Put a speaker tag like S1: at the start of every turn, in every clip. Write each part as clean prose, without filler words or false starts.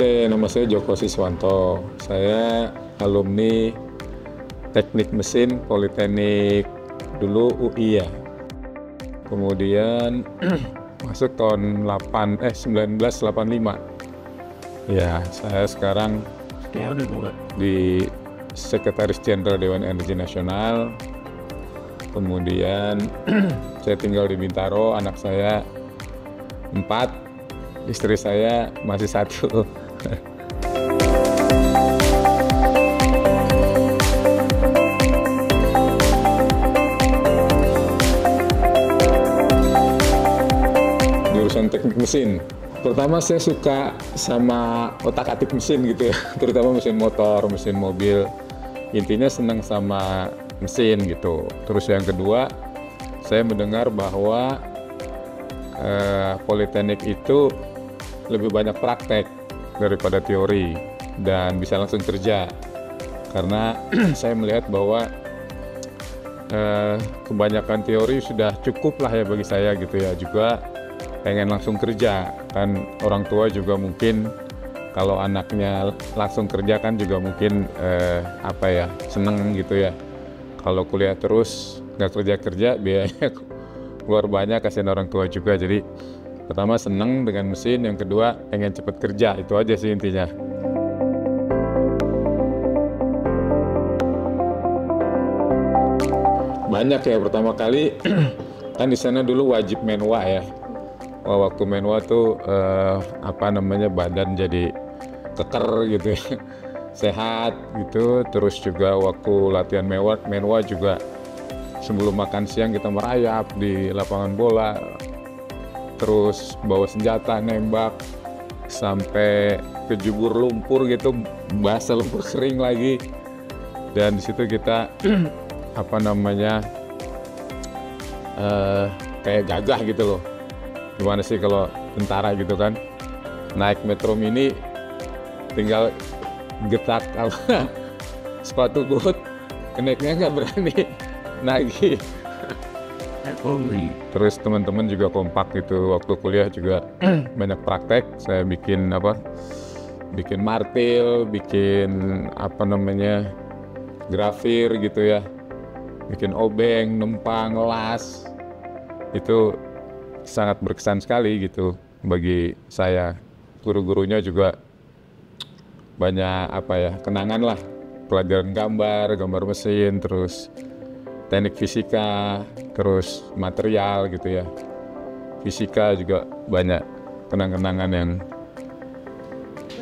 S1: Oke, nama saya Joko Siswanto. Saya alumni Teknik Mesin Politeknik dulu UI ya. Kemudian masuk tahun 1985. Ya, saya sekarang di Sekretaris Jenderal Dewan Energi Nasional. Kemudian saya tinggal di Bintaro, anak saya 4. Istri saya masih 1. Jurusan teknik mesin. Pertama saya suka sama otak-atik mesin gitu ya, terutama mesin motor, mesin mobil. Intinya senang sama mesin gitu. Terus yang kedua, saya mendengar bahwa Politeknik itu lebih banyak praktek daripada teori dan bisa langsung kerja, karena saya melihat bahwa kebanyakan teori sudah cukup lah ya bagi saya gitu ya. Juga pengen langsung kerja, kan orang tua juga mungkin kalau anaknya langsung kerja kan juga mungkin seneng gitu ya. Kalau kuliah terus nggak kerja biayanya keluar banyak, kasihan orang tua juga. Jadi pertama seneng dengan mesin, yang kedua pengen cepet kerja, itu aja sih intinya. Banyak ya, pertama kali kan di sana dulu wajib menwa ya. Waktu menwa tuh badan jadi keker gitu ya, sehat gitu. Terus juga waktu latihan menwa juga sebelum makan siang kita merayap di lapangan bola, terus bawa senjata nembak sampai kejubur lumpur gitu, basah lumpur kering lagi. Dan di situ kita kayak gagah gitu loh. Gimana sih kalau tentara gitu kan, naik metro mini tinggal getak kalau sepatu boot kenaiknya nggak berani nagih. Terus teman-teman juga kompak gitu. Waktu kuliah juga banyak praktek. Saya bikin martil, bikin grafir gitu ya, bikin obeng, nempang, las. Itu sangat berkesan sekali gitu bagi saya. Guru-gurunya juga banyak kenangan lah, pelajaran gambar mesin, terus teknik fisika, terus material gitu ya. Fisika juga banyak kenang-kenangan yang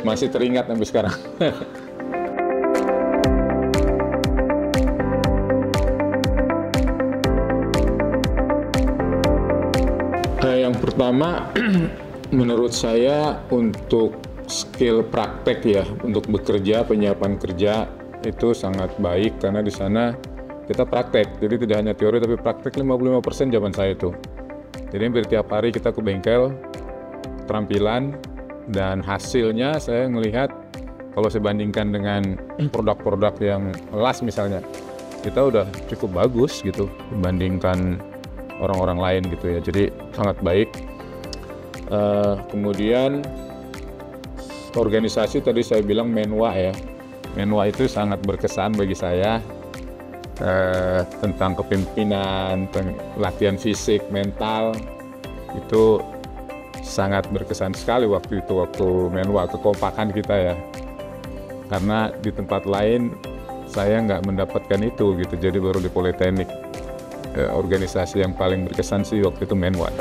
S1: masih teringat sampai sekarang. Yang pertama menurut saya untuk skill praktek ya, untuk bekerja, penyiapan kerja itu sangat baik karena di sana kita praktek, jadi tidak hanya teori tapi praktek 55% zaman saya itu. Jadi hampir tiap hari kita ke bengkel, keterampilan, dan hasilnya saya melihat kalau saya bandingkan dengan produk-produk yang las misalnya, kita udah cukup bagus gitu dibandingkan orang-orang lain gitu ya. Jadi sangat baik. Kemudian organisasi tadi saya bilang menwa ya. Menwa itu sangat berkesan bagi saya. Tentang kepemimpinan, latihan fisik, mental, itu sangat berkesan sekali waktu menwa, kekompakan kita ya. Karena di tempat lain saya nggak mendapatkan itu gitu, jadi baru di Politeknik. Organisasi yang paling berkesan sih waktu itu menwa.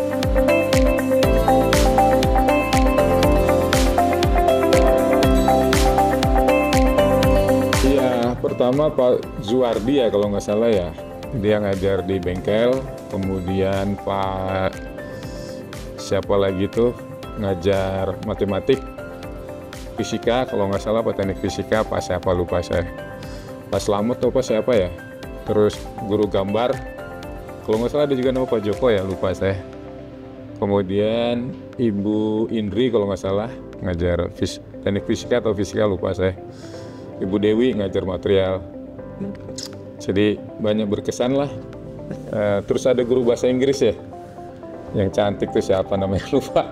S1: Pertama Pak Zuardi ya kalau nggak salah ya, dia ngajar di bengkel. Kemudian Pak siapa lagi tuh ngajar matematik, fisika kalau nggak salah, Pak teknik fisika, Pak siapa lupa saya, Pak Slamet atau Pak siapa ya. Terus guru gambar kalau nggak salah ada juga nama Pak Joko ya, lupa saya. Kemudian Ibu Indri kalau nggak salah ngajar teknik fisika atau fisika, lupa saya. Ibu Dewi ngajar material. Jadi banyak berkesan lah. Terus ada guru bahasa Inggris ya, yang cantik tuh siapa namanya lupa.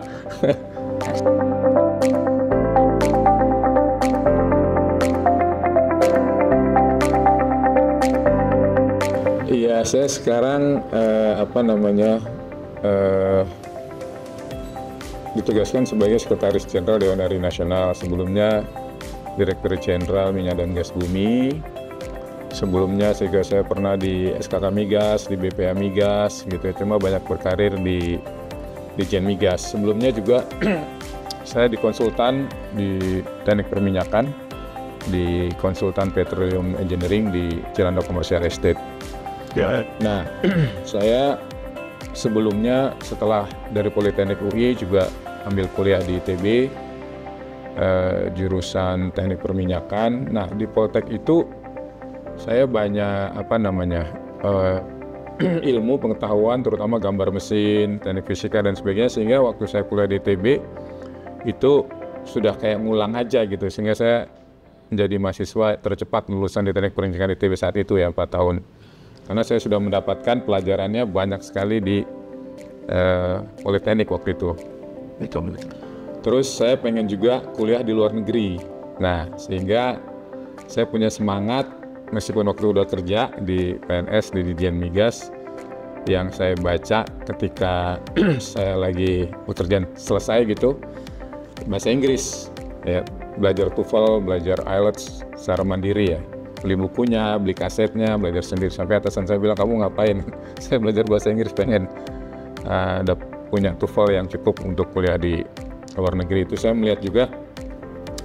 S1: Iya, saya sekarang ditugaskan sebagai Sekretaris Jenderal Dewan Hari Nasional. Sebelumnya Direktur Jenderal Minyak dan Gas Bumi. Sebelumnya saya pernah di SKK Migas, di BPA Migas, gitu. Cuma banyak berkarir di Jen Migas. Sebelumnya juga saya di konsultan di teknik perminyakan, di konsultan petroleum engineering di Cirando Commercial Estate. Ya. Nah, saya sebelumnya setelah dari Politeknik UI juga ambil kuliah di ITB, jurusan teknik perminyakan. Nah, di Poltek itu saya banyak ilmu pengetahuan, terutama gambar mesin, teknik fisika dan sebagainya, sehingga waktu saya kuliah di ITB itu sudah kayak ngulang aja gitu, sehingga saya menjadi mahasiswa tercepat lulusan di teknik perminyakan ITB saat itu ya, 4 tahun. Karena saya sudah mendapatkan pelajarannya banyak sekali di Politeknik waktu itu. Terus saya pengen juga kuliah di luar negeri. Nah, sehingga saya punya semangat, meskipun waktu udah kerja di PNS, di Jen Migas, yang saya baca ketika saya lagi pekerjaan selesai gitu, bahasa Inggris. Ya, belajar TOEFL, belajar IELTS secara mandiri ya. Beli bukunya, beli kasetnya, belajar sendiri. Sampai atasan saya bilang, kamu ngapain? Saya belajar bahasa Inggris, pengen ada punya TOEFL yang cukup untuk kuliah di luar negeri. Itu saya melihat juga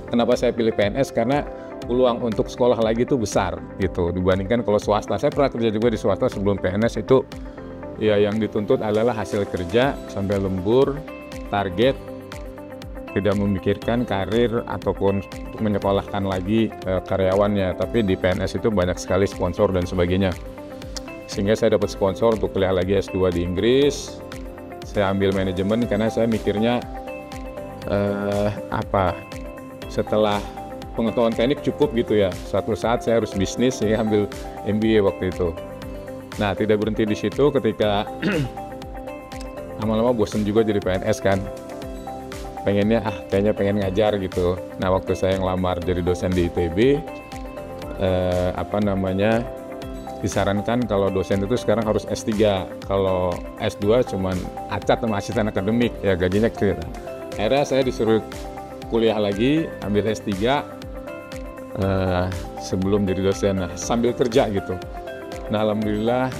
S1: kenapa saya pilih PNS, karena peluang untuk sekolah lagi itu besar gitu dibandingkan kalau swasta. Saya pernah kerja juga di swasta sebelum PNS, itu ya yang dituntut adalah hasil kerja sampai lembur, target, tidak memikirkan karir ataupun menyekolahkan lagi karyawannya. Tapi di PNS itu banyak sekali sponsor dan sebagainya, sehingga saya dapat sponsor untuk kuliah lagi S2 di Inggris. Saya ambil manajemen karena saya mikirnya setelah pengetahuan teknik cukup gitu ya, suatu saat saya harus bisnis, saya ambil MBA waktu itu. Nah, tidak berhenti di situ, ketika lama-lama bosen juga jadi PNS kan, pengennya kayaknya pengen ngajar gitu. Nah, waktu saya ngelamar jadi dosen di ITB, disarankan kalau dosen itu sekarang harus S3, kalau S2 cuman acat sama asisten akademik, ya gajinya kecil. Akhirnya saya disuruh kuliah lagi, ambil S3 sebelum jadi dosen, sambil kerja gitu. Nah, alhamdulillah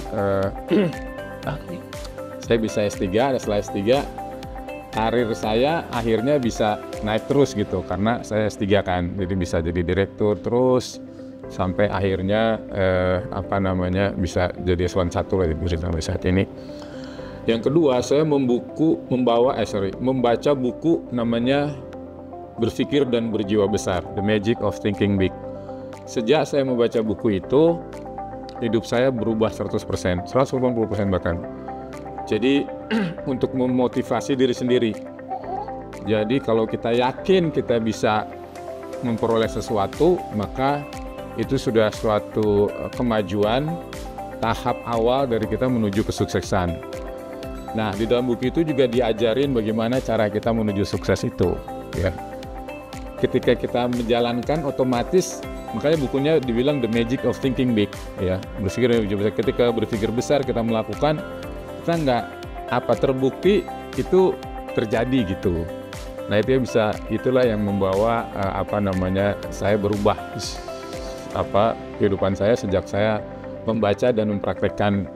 S1: saya bisa S3, dan setelah S3 karir saya akhirnya bisa naik terus gitu, karena saya S3 kan, jadi bisa jadi direktur terus sampai akhirnya bisa jadi eselon 1 lah sampai saat ini. Yang kedua, saya membaca buku namanya Berpikir dan Berjiwa Besar, The Magic of Thinking Big. Sejak saya membaca buku itu, hidup saya berubah 100%, 180% bahkan. Jadi untuk memotivasi diri sendiri. Jadi kalau kita yakin kita bisa memperoleh sesuatu, maka itu sudah suatu kemajuan, tahap awal dari kita menuju kesuksesan. Nah, di dalam buku itu juga diajarin bagaimana cara kita menuju sukses itu, ya. Ketika kita menjalankan, otomatis, makanya bukunya dibilang The Magic of Thinking Big, ya. Ketika berpikir besar, kita melakukan, kita nggak terbukti itu terjadi gitu. Nah, itulah yang membawa saya berubah kehidupan saya sejak saya membaca dan mempraktekkan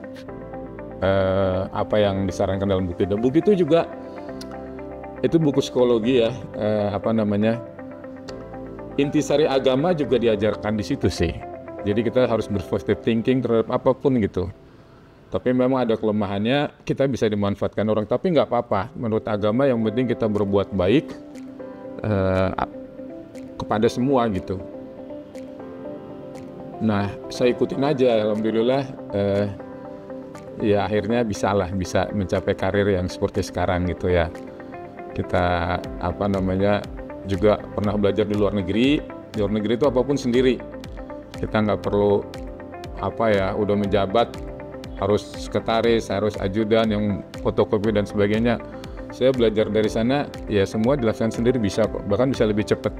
S1: apa yang disarankan dalam buku itu. Buku itu juga itu buku psikologi ya, intisari agama juga diajarkan di situ sih. Jadi kita harus berpositive thinking terhadap apapun gitu. Tapi memang ada kelemahannya, kita bisa dimanfaatkan orang, tapi nggak apa-apa. Menurut agama yang penting kita berbuat baik kepada semua gitu. Nah, saya ikutin aja, alhamdulillah ya akhirnya bisa mencapai karir yang seperti sekarang gitu ya. Kita juga pernah belajar di luar negeri. Di luar negeri itu apapun sendiri. Kita nggak perlu udah menjabat harus sekretaris, harus ajudan yang fotokopi dan sebagainya. Saya belajar dari sana, ya semua dilakukan sendiri bisa kok, bahkan bisa lebih cepat.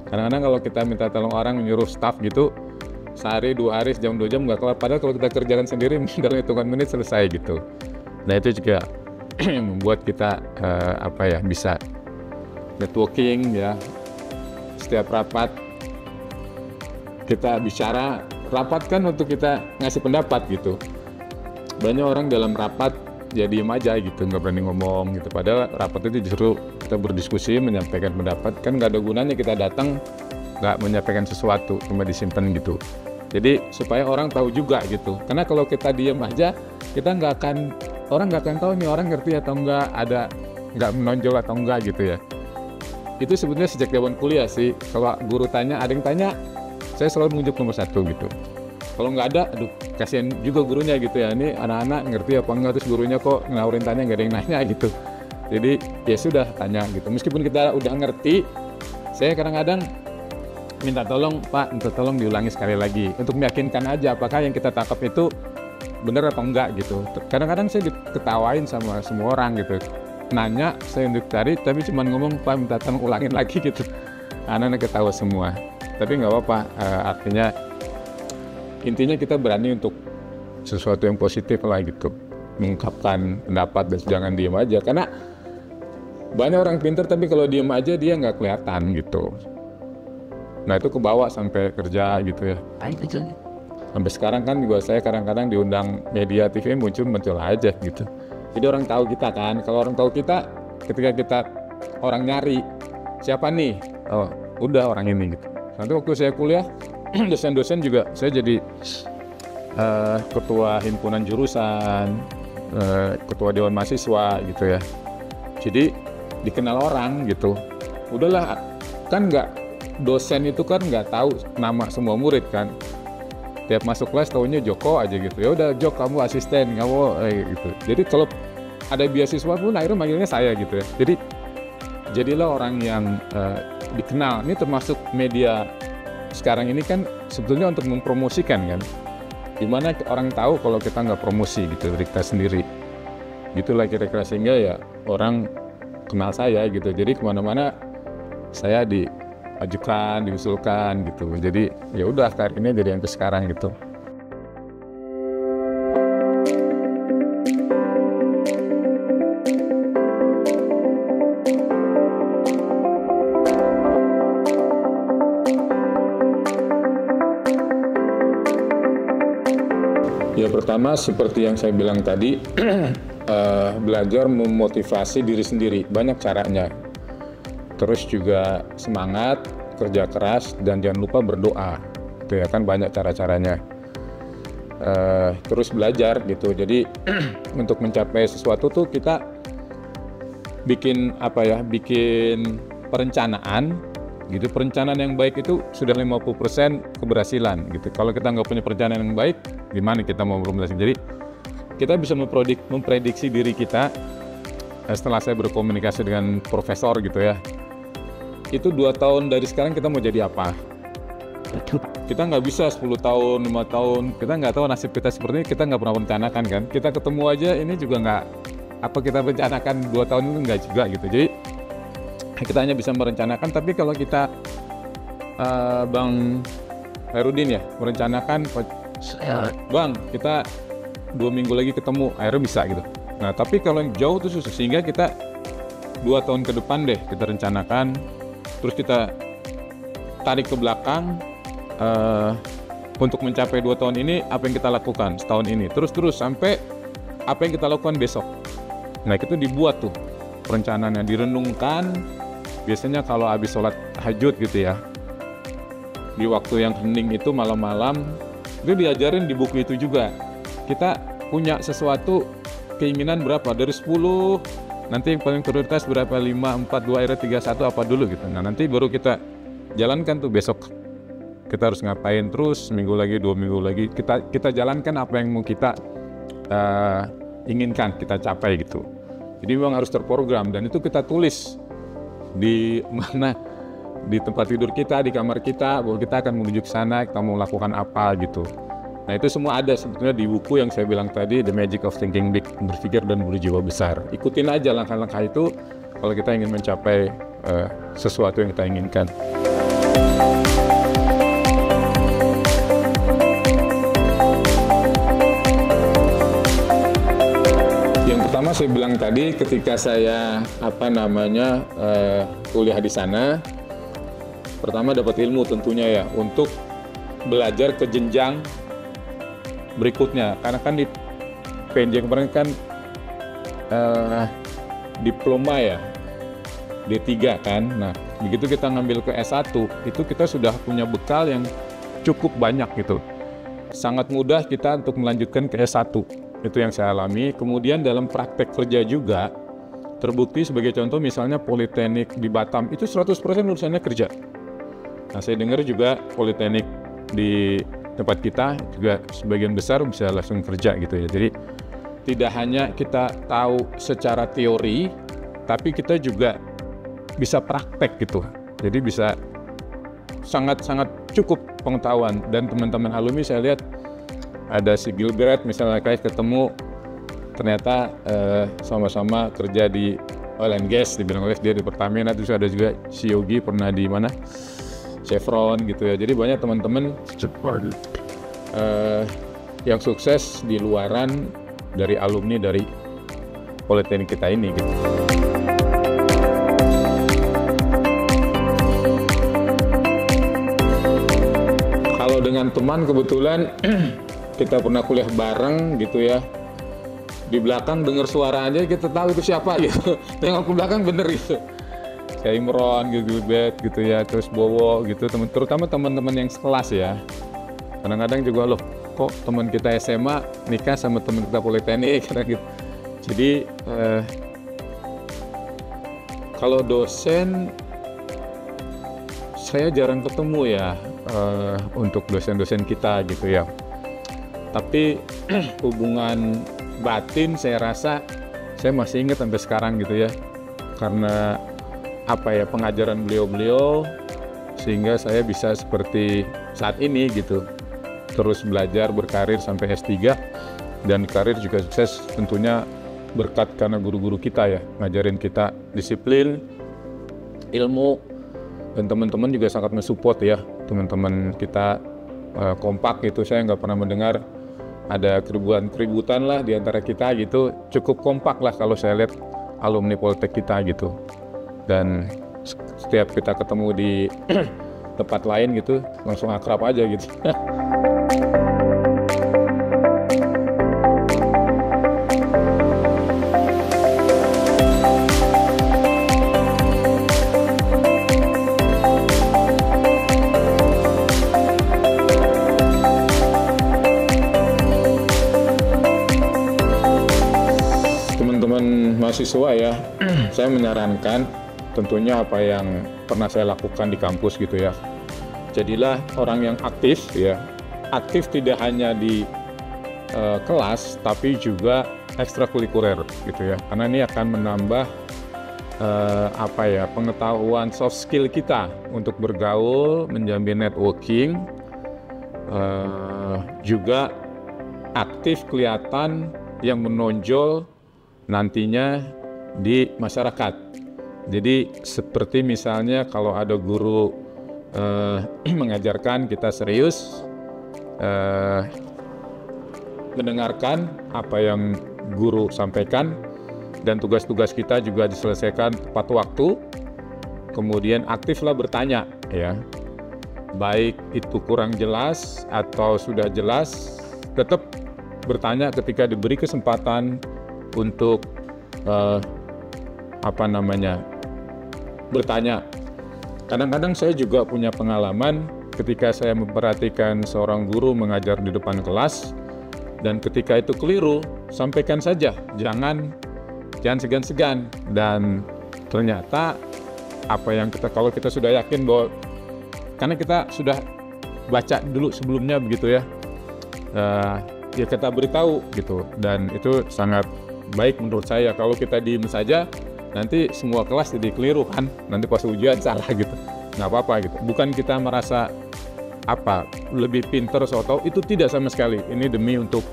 S1: Kadang-kadang kalau kita minta tolong orang, nyuruh staff gitu, sehari 2 hari sejam 2 jam nggak kelar, padahal kalau kita kerjakan sendiri dalam hitungan menit selesai gitu. Nah itu juga membuat kita bisa networking ya. Setiap rapat kita bicara, rapat kan untuk kita ngasih pendapat gitu. Banyak orang dalam rapat ya diem aja gitu, nggak berani ngomong gitu, padahal rapat itu justru kita berdiskusi, menyampaikan pendapat. Kan nggak ada gunanya kita datang nggak menyampaikan sesuatu, cuma disimpan gitu. Jadi supaya orang tahu juga gitu, karena kalau kita diem aja, kita orang nggak akan tahu nih orang ngerti atau nggak menonjol atau enggak gitu ya. Itu sebenarnya sejak zaman kuliah sih, kalau guru tanya, ada yang tanya, saya selalu menunjuk nomor 1 gitu. Kalau nggak ada, aduh kasihan juga gurunya gitu ya, ini anak-anak ngerti apa enggak, terus gurunya kok ngawurin tanya nggak ada yang nanya gitu. Jadi ya sudah tanya gitu, meskipun kita udah ngerti, saya kadang-kadang minta tolong Pak, minta tolong diulangi sekali lagi untuk meyakinkan aja apakah yang kita tangkap itu benar atau enggak gitu. Kadang-kadang saya diketawain sama semua orang gitu, nanya saya untuk cari tapi cuma ngomong Pak minta tolong ulangin lagi gitu, anak-anak ketawa semua. Tapi nggak apa-apa, artinya intinya kita berani untuk sesuatu yang positif lah gitu, mengungkapkan pendapat dan jangan diem aja, karena banyak orang pintar tapi kalau diem aja dia nggak kelihatan gitu. Nah itu kebawa sampai kerja gitu ya. Sampai sekarang kan juga saya kadang-kadang diundang media TV muncul aja gitu. Jadi orang tahu kita kan. Kalau orang tahu kita, ketika kita orang nyari siapa nih, oh udah orang ini gitu. Nanti waktu saya kuliah, dosen-dosen juga saya jadi ketua himpunan jurusan, ketua dewan mahasiswa gitu ya. Jadi dikenal orang gitu. Udahlah, kan dosen itu kan nggak tahu nama semua murid kan. Tiap masuk kelas taunya Joko aja gitu. Ya udah Jok, kamu asisten, kamu gitu. Jadi kalau ada beasiswa pun akhirnya manggilnya saya gitu ya. Jadi jadilah orang yang dikenal. Ini termasuk media sekarang ini kan sebetulnya untuk mempromosikan kan. Gimana orang tahu kalau kita nggak promosi gitu dari kita sendiri. Gitulah kira-kira, sehingga ya orang kenal saya gitu. Jadi kemana-mana saya diajukan, diusulkan gitu. Jadi ya udah karirnya jadi yang ke sekarang gitu. Ya pertama seperti yang saya bilang tadi, belajar memotivasi diri sendiri, banyak caranya. Terus juga semangat, kerja keras, dan jangan lupa berdoa. Itu ya kan banyak cara-caranya. Terus belajar gitu. Jadi untuk mencapai sesuatu tuh kita bikin perencanaan gitu. Perencanaan yang baik itu sudah 50% keberhasilan gitu. Kalau kita nggak punya perencanaan yang baik, gimana kita mau berhasil? Jadi kita bisa memprediksi diri kita. Setelah saya berkomunikasi dengan profesor gitu ya, itu 2 tahun dari sekarang kita mau jadi apa. Kita nggak bisa 10 tahun, 5 tahun, kita nggak tahu nasib kita seperti ini, kita nggak pernah merencanakan kan. Kita ketemu aja ini juga nggak, apa kita rencanakan 2 tahun itu nggak juga gitu. Jadi kita hanya bisa merencanakan, tapi kalau kita Bang Herudin ya merencanakan, Bang kita 2 minggu lagi ketemu, akhirnya bisa gitu. Nah tapi kalau yang jauh itu susah, sehingga kita 2 tahun ke depan deh kita rencanakan, terus kita tarik ke belakang untuk mencapai 2 tahun ini, apa yang kita lakukan setahun ini, terus sampai apa yang kita lakukan besok. Nah itu dibuat tuh perencanaannya, direnungkan. Biasanya kalau habis sholat tahajud gitu ya, di waktu yang hening itu malam-malam, itu diajarin di buku itu juga. Kita punya sesuatu keinginan berapa, dari 10, nanti yang paling prioritas berapa, 5, 4, 2, akhirnya 3, 1 apa dulu gitu. Nah nanti baru kita jalankan tuh besok. Kita harus ngapain, terus seminggu lagi, 2 minggu lagi, kita jalankan apa yang mau kita inginkan, kita capai gitu. Jadi memang harus terprogram, dan itu kita tulis di mana, di tempat tidur kita, di kamar kita, bahwa kita akan menuju ke sana, kita mau lakukan apa gitu. Nah itu semua ada sebetulnya di buku yang saya bilang tadi, The Magic of Thinking Big, berpikir dan berjiwa besar. Ikutin aja langkah-langkah itu kalau kita ingin mencapai sesuatu yang kita inginkan. saya bilang tadi, ketika saya kuliah di sana, pertama dapat ilmu tentunya ya untuk belajar ke jenjang berikutnya. Karena kan di PNJ kemarin kan diploma ya, D3 kan. Nah, begitu kita ngambil ke S1, itu kita sudah punya bekal yang cukup banyak gitu. Sangat mudah kita untuk melanjutkan ke S1. Itu yang saya alami. Kemudian dalam praktek kerja juga, terbukti sebagai contoh misalnya Politeknik di Batam, itu 100% lulusannya kerja. Nah, saya dengar juga Politeknik di tempat kita juga sebagian besar bisa langsung kerja gitu ya. Jadi tidak hanya kita tahu secara teori, tapi kita juga bisa praktek gitu. Jadi bisa sangat-sangat cukup pengetahuan. Dan teman-teman alumni saya lihat ada si Gilbert misalnya, kayak ketemu ternyata sama-sama kerja di oil and gas, di bidang oil, dia di Pertamina. Terus ada juga si Yogi pernah di mana, Chevron gitu ya. Jadi banyak teman-teman yang sukses di luaran dari alumni dari Politeknik kita ini gitu. Kalau dengan teman kebetulan kita pernah kuliah bareng gitu ya. Di belakang dengar suara aja kita tahu itu siapa gitu. Tengok ke belakang bener gitu. Kayak Imron, Gilbert gitu ya, terus Bowo gitu, terutama teman-teman yang sekelas ya. Kadang-kadang juga loh, kok teman kita SMA nikah sama teman kita Politeknik gitu. Jadi kalau dosen saya jarang ketemu ya untuk dosen-dosen kita gitu ya. Tapi hubungan batin saya rasa saya masih ingat sampai sekarang gitu ya. Karena pengajaran beliau-beliau sehingga saya bisa seperti saat ini gitu. Terus belajar, berkarir sampai S3, dan karir juga sukses tentunya berkat karena guru-guru kita ya, ngajarin kita disiplin, ilmu, dan teman-teman juga sangat mensupport ya. Teman-teman kita kompak gitu, saya nggak pernah mendengar ada keributan lah di antara kita gitu. Cukup kompak lah kalau saya lihat alumni Poltek kita gitu. Dan setiap kita ketemu di tempat lain gitu, langsung akrab aja gitu. Teman-teman mahasiswa ya, saya menyarankan tentunya apa yang pernah saya lakukan di kampus gitu ya. Jadilah orang yang aktif ya. Aktif tidak hanya di kelas, tapi juga ekstrakurikuler gitu ya. Karena ini akan menambah pengetahuan soft skill kita untuk bergaul, menjamin networking, juga aktif kelihatan yang menonjol nantinya di masyarakat. Jadi seperti misalnya kalau ada guru mengajarkan, kita serius mendengarkan apa yang guru sampaikan, dan tugas-tugas kita juga diselesaikan tepat waktu. Kemudian aktiflah bertanya ya, baik itu kurang jelas atau sudah jelas, tetap bertanya ketika diberi kesempatan untuk bertanya. Kadang-kadang saya juga punya pengalaman ketika saya memperhatikan seorang guru mengajar di depan kelas, dan ketika itu keliru, sampaikan saja, jangan segan-segan. Dan ternyata kalau kita sudah yakin bahwa, karena kita sudah baca dulu sebelumnya begitu ya, ya kita beritahu gitu. Dan itu sangat baik menurut saya. Kalau kita diem saja, nanti semua kelas jadi keliru kan, nanti pas ujian salah gitu, nggak apa-apa gitu. Bukan kita merasa lebih pinter atau itu, tidak sama sekali. Ini demi untuk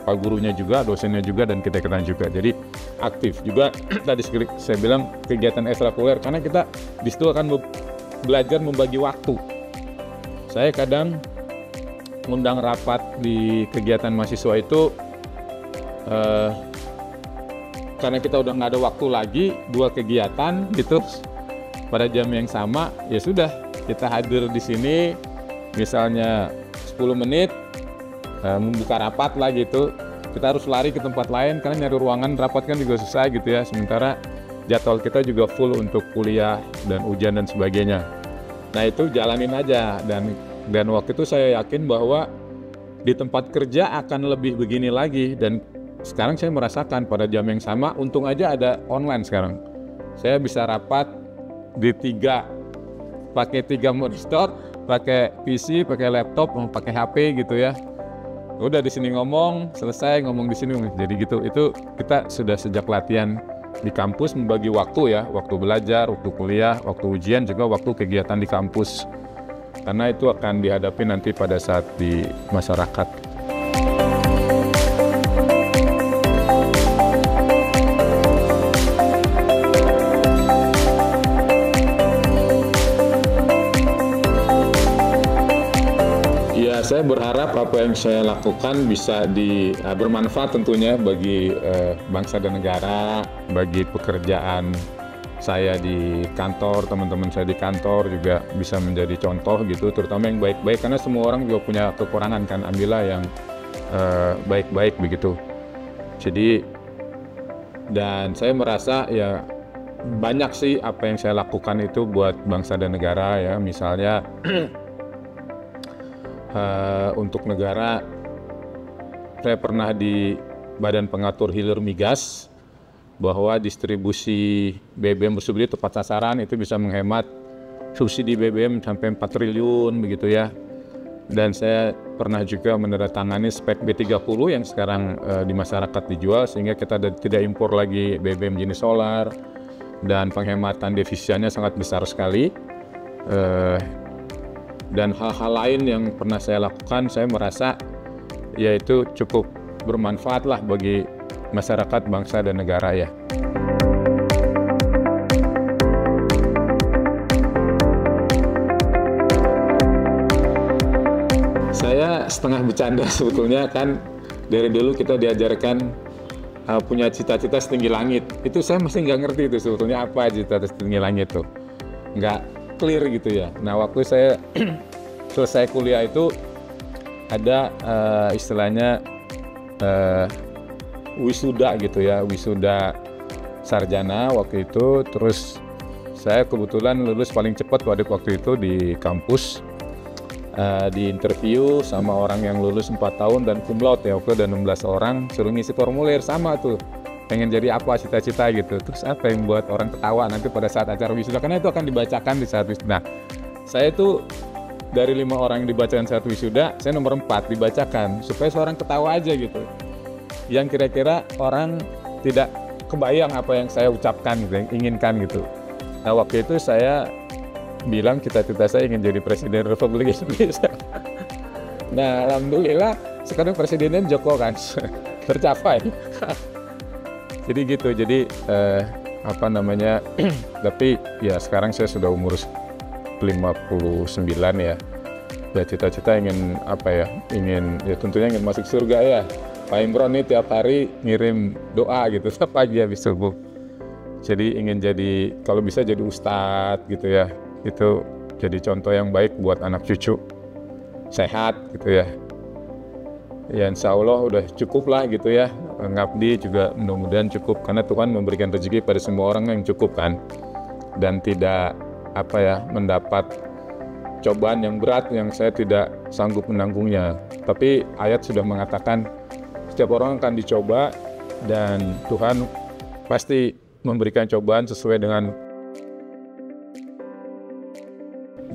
S1: pak gurunya juga, dosennya juga, dan kita juga. Jadi aktif juga. Tadi saya bilang kegiatan ekstrakurikuler, karena kita di situ akan belajar membagi waktu. Saya kadang ngundang rapat di kegiatan mahasiswa itu karena kita udah nggak ada waktu lagi, 2 kegiatan gitu pada jam yang sama, ya sudah kita hadir di sini misalnya 10 menit membuka rapat lah gitu, kita harus lari ke tempat lain karena nyari ruangan rapat kan juga susah gitu ya, sementara jadwal kita juga full untuk kuliah dan ujian dan sebagainya. Nah itu jalanin aja, dan waktu itu saya yakin bahwa di tempat kerja akan lebih begini lagi, dan sekarang saya merasakan pada jam yang sama, untung aja ada online sekarang. Saya bisa rapat pakai 3 monitor, pakai PC, pakai laptop, pakai HP gitu ya. Udah di sini ngomong, selesai ngomong di sini. Jadi gitu, itu kita sudah sejak latihan di kampus membagi waktu ya, waktu belajar, waktu kuliah, waktu ujian, juga waktu kegiatan di kampus. Karena itu akan dihadapi nanti pada saat di masyarakat. Saya berharap apa yang saya lakukan bisa bermanfaat tentunya bagi bangsa dan negara, bagi pekerjaan saya di kantor, teman-teman saya di kantor juga bisa menjadi contoh gitu, terutama yang baik-baik, karena semua orang juga punya kekurangan kan, ambillah yang baik-baik begitu. Jadi, dan saya merasa ya banyak sih apa yang saya lakukan itu buat bangsa dan negara ya, misalnya untuk negara, saya pernah di Badan Pengatur Hilir Migas, bahwa distribusi BBM bersubsidi tepat sasaran itu bisa menghemat subsidi BBM sampai 4 triliun begitu ya. Dan saya pernah juga menandatangani spek B30 yang sekarang di masyarakat dijual, sehingga kita tidak impor lagi BBM jenis solar, dan penghematan defisitnya sangat besar sekali. Dan hal-hal lain yang pernah saya lakukan, saya merasa yaitu cukup bermanfaat lah bagi masyarakat, bangsa, dan negara ya. Saya setengah bercanda sebetulnya kan, dari dulu kita diajarkan punya cita-cita setinggi langit. Itu saya masih nggak ngerti itu sebetulnya apa cita-cita setinggi langit tuh. Nggak clear gitu ya. Nah waktu saya selesai kuliah itu ada istilahnya wisuda gitu ya, wisuda sarjana waktu itu. Terus saya kebetulan lulus paling cepat waktu itu di kampus, di interview sama orang yang lulus 4 tahun dan cum laude ya, waktu ada 16 orang, suruh ngisi formulir sama tuh, pengen jadi apa, cita-cita gitu. Terus apa yang buat orang ketawa nanti pada saat acara wisuda, karena itu akan dibacakan di saat wisuda. Nah, saya tuh dari 5 orang yang dibacakan saat wisuda, saya nomor 4 dibacakan, supaya seorang ketawa aja gitu, yang kira-kira orang tidak kebayang apa yang saya ucapkan gitu, yang inginkan gitu. Nah waktu itu saya bilang cita-cita saya ingin jadi Presiden Republik Indonesia. Nah alhamdulillah sekarang presidennya Joko kan, tercapai. Jadi gitu, jadi tapi ya sekarang saya sudah umur 59 ya. Ya cita-cita ingin tentunya ingin masuk surga ya. Pak Imron nih tiap hari ngirim doa gitu tiap pagi habis subuh. Jadi ingin jadi, kalau bisa jadi ustadz gitu ya. Itu jadi contoh yang baik buat anak cucu, sehat gitu ya. Ya insya Allah udah cukup lah gitu ya. Ngabdi juga mudah-mudahan cukup, karena Tuhan memberikan rezeki pada semua orang yang cukup kan, dan tidak mendapat cobaan yang berat yang saya tidak sanggup menanggungnya. Tapi ayat sudah mengatakan setiap orang akan dicoba, dan Tuhan pasti memberikan cobaan sesuai dengan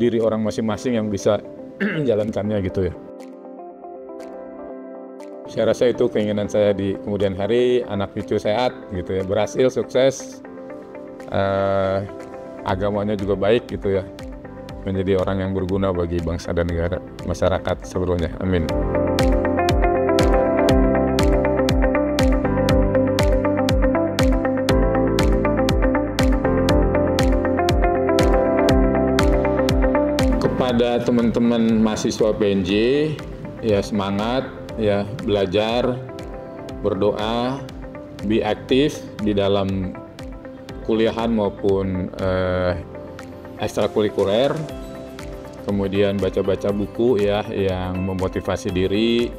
S1: diri orang masing-masing yang bisa menjalankannya gitu ya. Saya rasa itu keinginan saya di kemudian hari, anak cucu sehat gitu ya, berhasil, sukses, agamanya juga baik gitu ya, menjadi orang yang berguna bagi bangsa dan negara, masyarakat seluruhnya. Amin. Kepada teman-teman mahasiswa PNJ, ya semangat, ya belajar, berdoa, be aktif di dalam kuliahan maupun ekstrakurikuler, kemudian baca-baca buku ya yang memotivasi diri,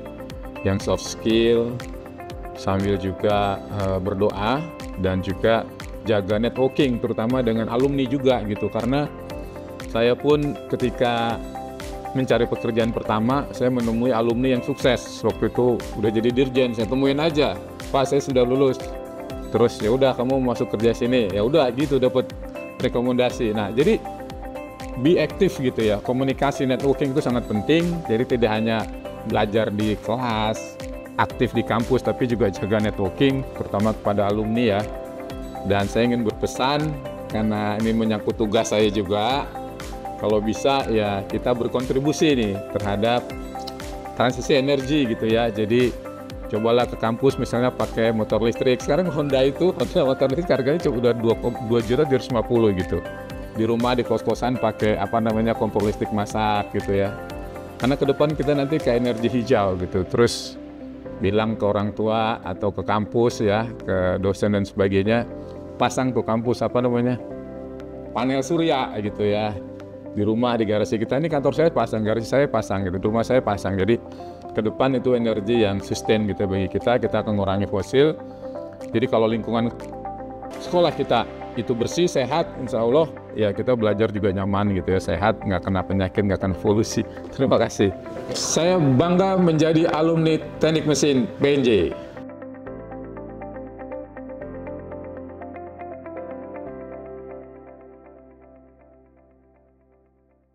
S1: yang soft skill, sambil juga berdoa, dan juga jaga networking terutama dengan alumni juga gitu, karena saya pun ketika mencari pekerjaan pertama saya menemui alumni yang sukses. Waktu itu udah jadi dirjen, saya temuin aja, Pak saya sudah lulus, terus ya udah kamu masuk kerja sini, ya udah gitu dapat rekomendasi. Nah jadi be aktif gitu ya, komunikasi networking itu sangat penting. Jadi tidak hanya belajar di kelas, aktif di kampus, tapi juga jaga networking terutama kepada alumni ya. Dan saya ingin berpesan, karena ini menyangkut tugas saya juga, kalau bisa ya kita berkontribusi nih terhadap transisi energi gitu ya. Jadi cobalah ke kampus misalnya pakai motor listrik. Sekarang Honda itu motor listrik harganya udah 2.250.000 gitu. Di rumah di kos-kosan pakai kompor listrik masak gitu ya. Karena ke depan kita nanti ke energi hijau gitu. Terus bilang ke orang tua atau ke kampus ya, ke dosen dan sebagainya, pasang ke kampus panel surya gitu ya. Di rumah, di garasi kita, ini kantor saya pasang, garasi saya pasang gitu, di rumah saya pasang. Jadi ke depan itu energi yang sustain gitu bagi kita akan mengurangi fosil. Jadi kalau lingkungan sekolah kita itu bersih, sehat, insya Allah ya kita belajar juga nyaman gitu ya, sehat, nggak kena penyakit, nggak kena polusi. Terima kasih. Saya bangga menjadi alumni Teknik Mesin PNJ.